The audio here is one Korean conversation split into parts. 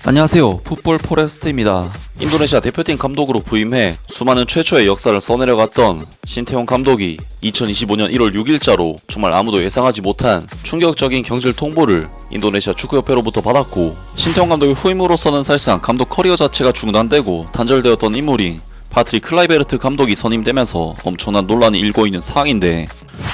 안녕하세요, 풋볼 포레스트입니다. 인도네시아 대표팀 감독으로 부임해 수많은 최초의 역사를 써내려갔던 신태용 감독이 2025년 1월 6일자로 정말 아무도 예상하지 못한 충격적인 경질 통보를 인도네시아 축구협회로부터 받았고, 신태용 감독의 후임으로서는 사실상 감독 커리어 자체가 중단되고 단절되었던 인물인 파트릭 클라이베르트 감독이 선임되면서 엄청난 논란이 일고 있는 상황인데,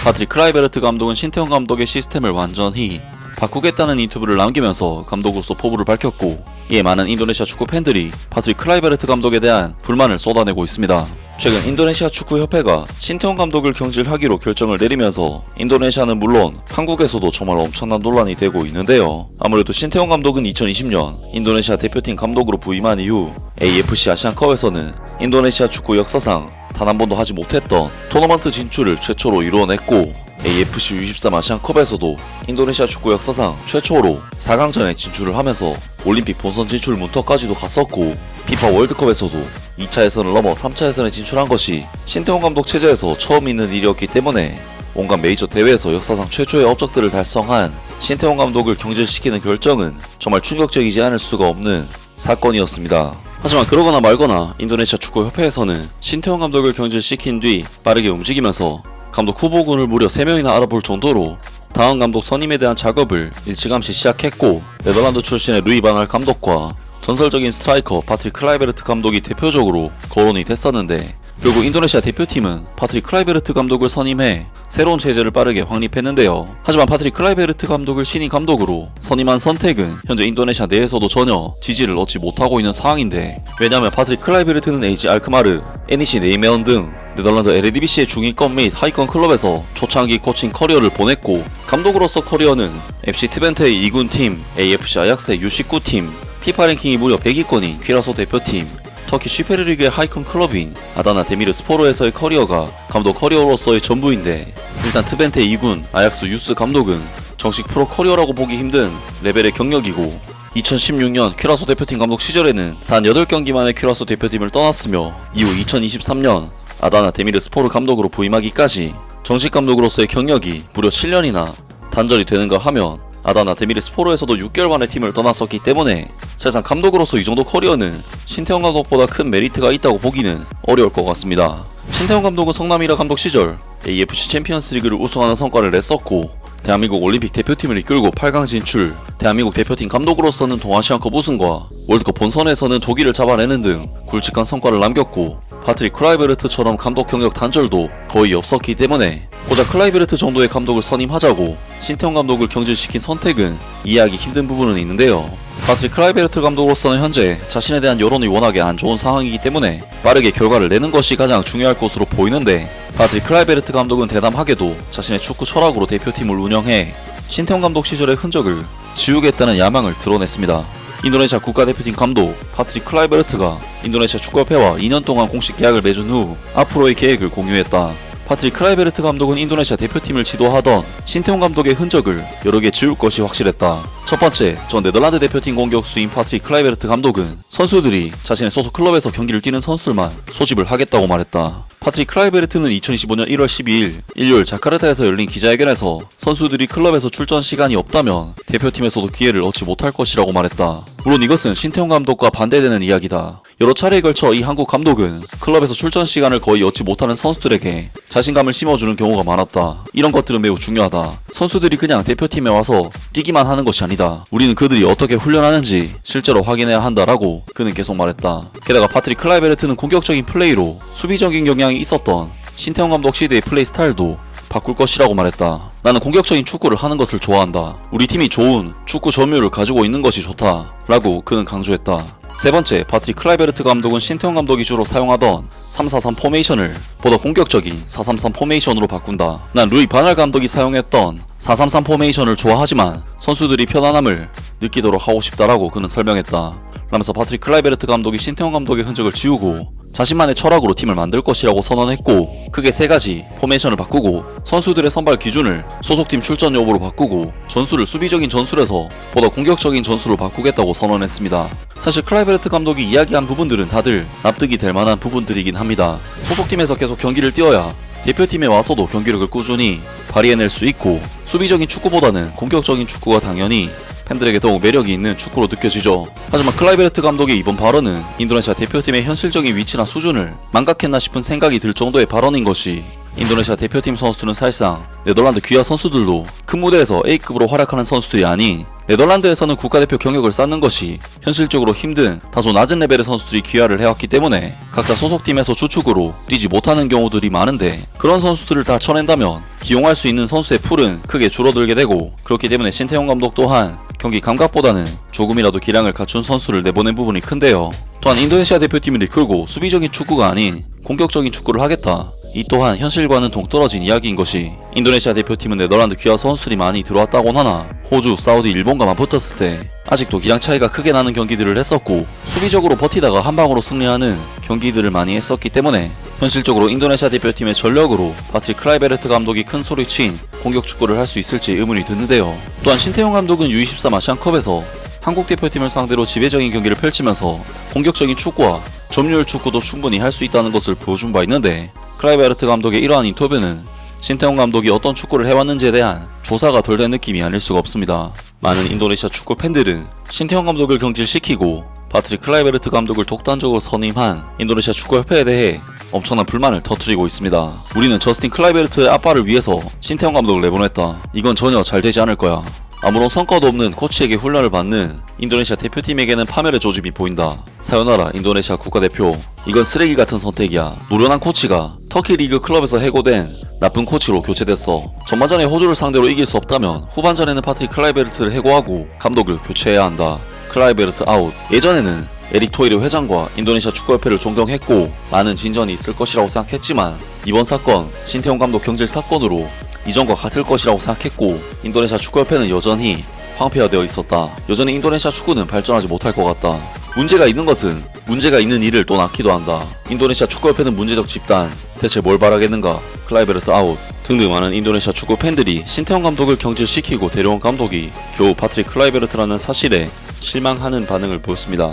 파트릭 클라이베르트 감독은 신태용 감독의 시스템을 완전히 바꾸겠다는 인터뷰를 남기면서 감독으로서 포부를 밝혔고, 이에 많은 인도네시아 축구 팬들이 파트릭 클라이베르트 감독에 대한 불만을 쏟아내고 있습니다. 최근 인도네시아 축구협회가 신태용 감독을 경질하기로 결정을 내리면서 인도네시아는 물론 한국에서도 정말 엄청난 논란이 되고 있는데요. 아무래도 신태용 감독은 2020년 인도네시아 대표팀 감독으로 부임한 이후 AFC 아시안컵에서는 인도네시아 축구 역사상 단 한 번도 하지 못했던 토너먼트 진출을 최초로 이루어냈고, AFC U23 아시안컵에서도 인도네시아 축구 역사상 최초로 4강전에 진출을 하면서 올림픽 본선 진출 문턱까지도 갔었고, 피파 월드컵에서도 2차 예선을 넘어 3차 예선에 진출한 것이 신태용 감독 체제에서 처음 있는 일이었기 때문에 온갖 메이저 대회에서 역사상 최초의 업적들을 달성한 신태용 감독을 경질시키는 결정은 정말 충격적이지 않을 수가 없는 사건이었습니다. 하지만 그러거나 말거나 인도네시아 축구협회에서는 신태용 감독을 경질시킨 뒤 빠르게 움직이면서 감독 후보군을 무려 3명이나 알아볼 정도로 다음 감독 선임에 대한 작업을 일찌감치 시작했고, 네덜란드 출신의 루이 반할 감독과 전설적인 스트라이커 파트릭 클라이베르트 감독이 대표적으로 거론이 됐었는데, 결국 인도네시아 대표팀은 파트릭 클라이베르트 감독을 선임해 새로운 체제를 빠르게 확립했는데요. 하지만 파트릭 클라이베르트 감독을 신임 감독으로 선임한 선택은 현재 인도네시아 내에서도 전혀 지지를 얻지 못하고 있는 상황인데, 왜냐하면 파트릭 클라이베르트는 AG 알크마르, NEC 네이메언 등 네덜란드 LADBC의 중위권 및 하위권 클럽에서 초창기 코칭 커리어를 보냈고, 감독으로서 커리어는 FC 트벤테의 2군 팀, AFC 아약스의 U19팀, 피파 랭킹이 무려 100위권인 퀴라소 대표팀, 터키 슈페르리그의 하이컨 클럽인 아다나 데미르 스포르에서의 커리어가 감독 커리어로서의 전부인데, 일단 트벤테 2군 아약스 유스 감독은 정식 프로 커리어라고 보기 힘든 레벨의 경력이고, 2016년 퀴라소 대표팀 감독 시절에는 단 8경기만에 퀴라소 대표팀을 떠났으며, 이후 2023년 아다나 데미르 스포르 감독으로 부임하기까지 정식 감독으로서의 경력이 무려 7년이나 단절이 되는가 하면, 아다나 데미르 스포르에서도 6개월 만에 팀을 떠났었기 때문에 사실상 감독으로서 이 정도 커리어는 신태용 감독보다 큰 메리트가 있다고 보기는 어려울 것 같습니다. 신태용 감독은 성남이라 감독 시절 AFC 챔피언스 리그를 우승하는 성과를 냈었고, 대한민국 올림픽 대표팀을 이끌고 8강 진출, 대한민국 대표팀 감독으로서는 동아시안컵 우승과 월드컵 본선에서는 독일을 잡아내는 등 굵직한 성과를 남겼고, 파트릭 클라이베르트처럼 감독 경력 단절도 거의 없었기 때문에 고작 클라이베르트 정도의 감독을 선임하자고 신태용 감독을 경질시킨 선택은 이해하기 힘든 부분은 있는데요. 파트릭 클라이베르트 감독으로서는 현재 자신에 대한 여론이 워낙에 안 좋은 상황이기 때문에 빠르게 결과를 내는 것이 가장 중요할 것으로 보이는데, 파트릭 클라이베르트 감독은 대담하게도 자신의 축구 철학으로 대표팀을 운영해 신태용 감독 시절의 흔적을 지우겠다는 야망을 드러냈습니다. 인도네시아 국가대표팀 감독 파트릭 클라이베르트가 인도네시아 축구협회와 2년 동안 공식 계약을 맺은 후 앞으로의 계획을 공유했다. 파트릭 클라이베르트 감독은 인도네시아 대표팀을 지도하던 신태용 감독의 흔적을 여러 개 지울 것이 확실했다. 첫 번째, 전 네덜란드 대표팀 공격수인 파트릭 클라이베르트 감독은 선수들이 자신의 소속 클럽에서 경기를 뛰는 선수들만 소집을 하겠다고 말했다. 파트릭 클라이베르트는 2025년 1월 12일 일요일 자카르타에서 열린 기자회견에서 선수들이 클럽에서 출전 시간이 없다면 대표팀에서도 기회를 얻지 못할 것이라고 말했다. 물론 이것은 신태용 감독과 반대되는 이야기다. 여러 차례에 걸쳐 이 한국 감독은 클럽에서 출전 시간을 거의 얻지 못하는 선수들에게 자신감을 심어주는 경우가 많았다. 이런 것들은 매우 중요하다. 선수들이 그냥 대표팀에 와서 뛰기만 하는 것이 아니다. 우리는 그들이 어떻게 훈련하는지 실제로 확인해야 한다라고 그는 계속 말했다. 게다가 파트릭 클라이베르트는 공격적인 플레이로 수비적인 경향이 있었던 신태용 감독 시대의 플레이 스타일도 바꿀 것이라고 말했다. 나는 공격적인 축구를 하는 것을 좋아한다. 우리 팀이 좋은 축구 점유율을 가지고 있는 것이 좋다 라고 그는 강조했다. 세 번째, 파트릭 클라이베르트 감독은 신태용 감독이 주로 사용하던 3-4-3 포메이션을 보다 공격적인 4-3-3 포메이션으로 바꾼다. 난 루이 바날 감독이 사용했던 4-3-3 포메이션을 좋아하지만 선수들이 편안함을 느끼도록 하고 싶다라고 그는 설명했다. 라면서 파트릭 클라이베르트 감독이 신태용 감독의 흔적을 지우고 자신만의 철학으로 팀을 만들 것이라고 선언했고, 크게 3가지 포메이션을 바꾸고 선수들의 선발 기준을 소속팀 출전 여부로 바꾸고 전술을 수비적인 전술에서 보다 공격적인 전술로 바꾸겠다고 선언했습니다. 사실 클라이베르트 감독이 이야기한 부분들은 다들 납득이 될 만한 부분들이긴 합니다. 소속팀에서 계속 경기를 뛰어야 대표팀에 와서도 경기력을 꾸준히 발휘해낼 수 있고, 수비적인 축구보다는 공격적인 축구가 당연히 팬들에게 더욱 매력이 있는 축구로 느껴지죠. 하지만 클라이베르트 감독의 이번 발언은 인도네시아 대표팀의 현실적인 위치나 수준을 망각했나 싶은 생각이 들 정도의 발언인 것이, 인도네시아 대표팀 선수들은 사실상 네덜란드 귀화 선수들도 큰 무대에서 A급으로 활약하는 선수들이 아닌, 네덜란드에서는 국가대표 경력을 쌓는 것이 현실적으로 힘든 다소 낮은 레벨의 선수들이 귀화를 해왔기 때문에 각자 소속팀에서 주축으로 뛰지 못하는 경우들이 많은데, 그런 선수들을 다 쳐낸다면 기용할 수 있는 선수의 풀은 크게 줄어들게 되고, 그렇기 때문에 신태용 감독 또한 경기 감각보다는 조금이라도 기량을 갖춘 선수를 내보낸 부분이 큰데요. 또한 인도네시아 대표팀을 이끌고 수비적인 축구가 아닌 공격적인 축구를 하겠다, 이 또한 현실과는 동떨어진 이야기인 것이, 인도네시아 대표팀은 네덜란드 귀화 선수들이 많이 들어왔다곤 하나 호주, 사우디, 일본과만 붙었을 때 아직도 기량 차이가 크게 나는 경기들을 했었고, 수비적으로 버티다가 한 방으로 승리하는 경기들을 많이 했었기 때문에 현실적으로 인도네시아 대표팀의 전력으로 파트릭 클라이베르트 감독이 큰 소리친 공격 축구를 할 수 있을지 의문이 드는데요. 또한 신태용 감독은 U23 아시안컵에서 한국 대표팀을 상대로 지배적인 경기를 펼치면서 공격적인 축구와 점유율 축구도 충분히 할 수 있다는 것을 보여준 바 있는데, 클라이베르트 감독의 이러한 인터뷰는 신태용 감독이 어떤 축구를 해왔는지에 대한 조사가 덜 된 느낌이 아닐 수가 없습니다. 많은 인도네시아 축구 팬들은 신태용 감독을 경질시키고 파트릭 클라이베르트 감독을 독단적으로 선임한 인도네시아 축구협회에 대해 엄청난 불만을 터뜨리고 있습니다. 우리는 저스틴 클라이베르트의 아빠를 위해서 신태용 감독을 내보냈다, 이건 전혀 잘 되지 않을 거야, 아무런 성과도 없는 코치에게 훈련을 받는 인도네시아 대표팀에게는 파멸의 조짐이 보인다, 사요나라 인도네시아 국가대표, 이건 쓰레기 같은 선택이야, 노련한 코치가 터키 리그 클럽에서 해고된 나쁜 코치로 교체됐어, 전반전에 호주를 상대로 이길 수 없다면 후반전에는 파트릭 클라이베르트를 해고하고 감독을 교체해야 한다, 클라이베르트 아웃. 예전에는 에릭 토이르 회장과 인도네시아 축구협회를 존경했고 많은 진전이 있을 것이라고 생각했지만, 이번 사건 신태용 감독 경질 사건으로 이전과 같을 것이라고 생각했고, 인도네시아 축구협회는 여전히 황폐화되어 있었다, 여전히 인도네시아 축구는 발전하지 못할 것 같다, 문제가 있는 것은 문제가 있는 일을 또 낳기도 한다, 인도네시아 축구협회는 문제적 집단, 대체 뭘 바라겠는가, 클라이베르트 아웃 등등 많은 인도네시아 축구 팬들이 신태용 감독을 경질시키고 데려온 감독이 겨우 파트릭 클라이베르트라는 사실에 실망하는 반응을 보였습니다.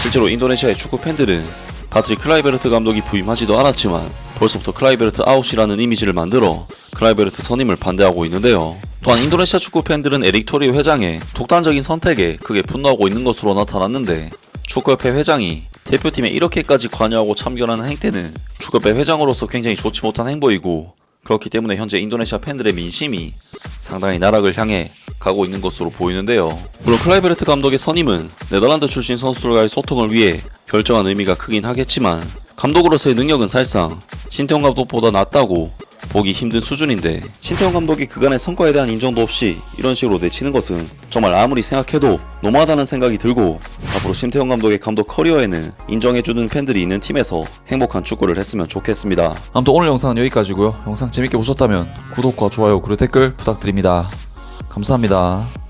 실제로 인도네시아의 축구 팬들은 파트릭 클라이베르트 감독이 부임하지도 않았지만 벌써부터 클라이베르트 아웃이라는 이미지를 만들어 클라이베르트 선임을 반대하고 있는데요. 또한 인도네시아 축구 팬들은 에릭 토리 회장의 독단적인 선택에 크게 분노하고 있는 것으로 나타났는데, 축구협회 회장이 대표팀에 이렇게까지 관여하고 참견하는 행태는 축구협회 회장으로서 굉장히 좋지 못한 행보이고, 그렇기 때문에 현재 인도네시아 팬들의 민심이 상당히 나락을 향해 가고 있는 것으로 보이는데요. 물론 클라이베르트 감독의 선임은 네덜란드 출신 선수들과의 소통을 위해 결정한 의미가 크긴 하겠지만, 감독으로서의 능력은 사실상 신태용 감독보다 낫다고 보기 힘든 수준인데, 신태용 감독이 그간의 성과에 대한 인정도 없이 이런 식으로 내치는 것은 정말 아무리 생각해도 너무하다는 생각이 들고, 앞으로 신태용 감독의 감독 커리어에는 인정해주는 팬들이 있는 팀에서 행복한 축구를 했으면 좋겠습니다. 아무튼 오늘 영상은 여기까지고요. 영상 재밌게 보셨다면 구독과 좋아요 그리고 댓글 부탁드립니다. 감사합니다.